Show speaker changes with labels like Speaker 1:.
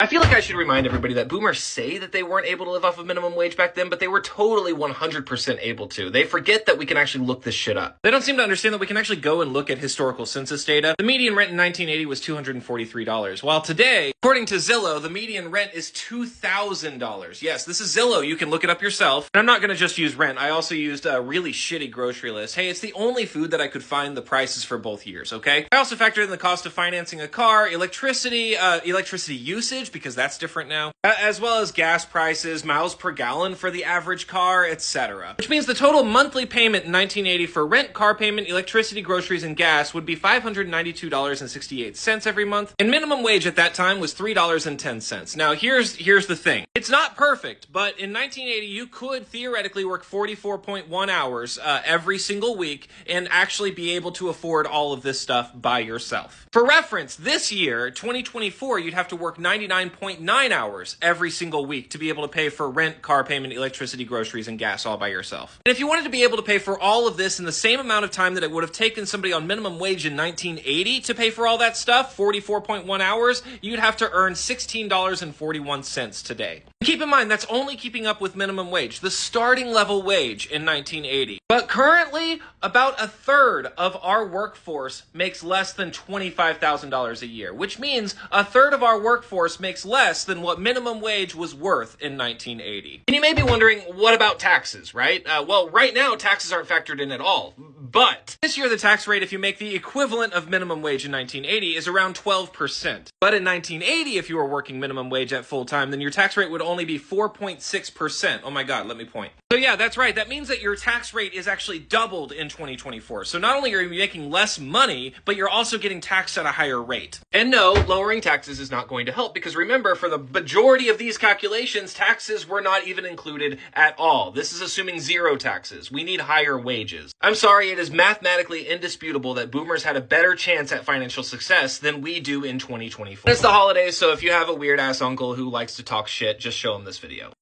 Speaker 1: I feel like I should remind everybody that boomers say that they weren't able to live off of minimum wage back then, but they were totally 100% able to. They forget that we can actually look this shit up. They don't seem to understand that we can actually go and look at historical census data. The median rent in 1980 was $243, while today, according to Zillow, the median rent is $2,000. Yes, this is Zillow. You can look it up yourself. And I'm not going to just use rent. I also used a really shitty grocery list. Hey, it's the only food that I could find the prices for both years, okay? I also factored in the cost of financing a car, electricity usage, because that's different now, as well as gas prices, miles per gallon for the average car, etc. Which means the total monthly payment in 1980 for rent, car payment, electricity, groceries, and gas would be $592.68 every month, and minimum wage at that time was $3.10. Now, here's the thing. It's not perfect, but in 1980, you could theoretically work 44.1 hours every single week and actually be able to afford all of this stuff by yourself. For reference, this year, 2024, you'd have to work 99.9 hours every single week to be able to pay for rent, car payment, electricity, groceries, and gas all by yourself. And if you wanted to be able to pay for all of this in the same amount of time that it would have taken somebody on minimum wage in 1980 to pay for all that stuff, 44.1 hours, you'd have to earn $16.41 today. Keep in mind, that's only keeping up with minimum wage, the starting level wage in 1980. But currently, about a third of our workforce makes less than $25,000 a year, which means a third of our workforce makes less than what minimum wage was worth in 1980. And you may be wondering, what about taxes, right? Well, right now, taxes aren't factored in at all. But this year, the tax rate, if you make the equivalent of minimum wage in 1980, is around 12%. But in 1980, if you were working minimum wage at full time, then your tax rate would only be 4.6%. Oh my God, let me point. So yeah, that's right. That means that your tax rate is actually doubled in 2024. So not only are you making less money, but you're also getting taxed at a higher rate. And no, lowering taxes is not going to help, because remember, for the majority of these calculations, taxes were not even included at all. This is assuming zero taxes. We need higher wages. I'm sorry, it is mathematically indisputable that boomers had a better chance at financial success than we do in 2024. It's the holidays, so if you have a weird ass uncle who likes to talk shit, just show him this video.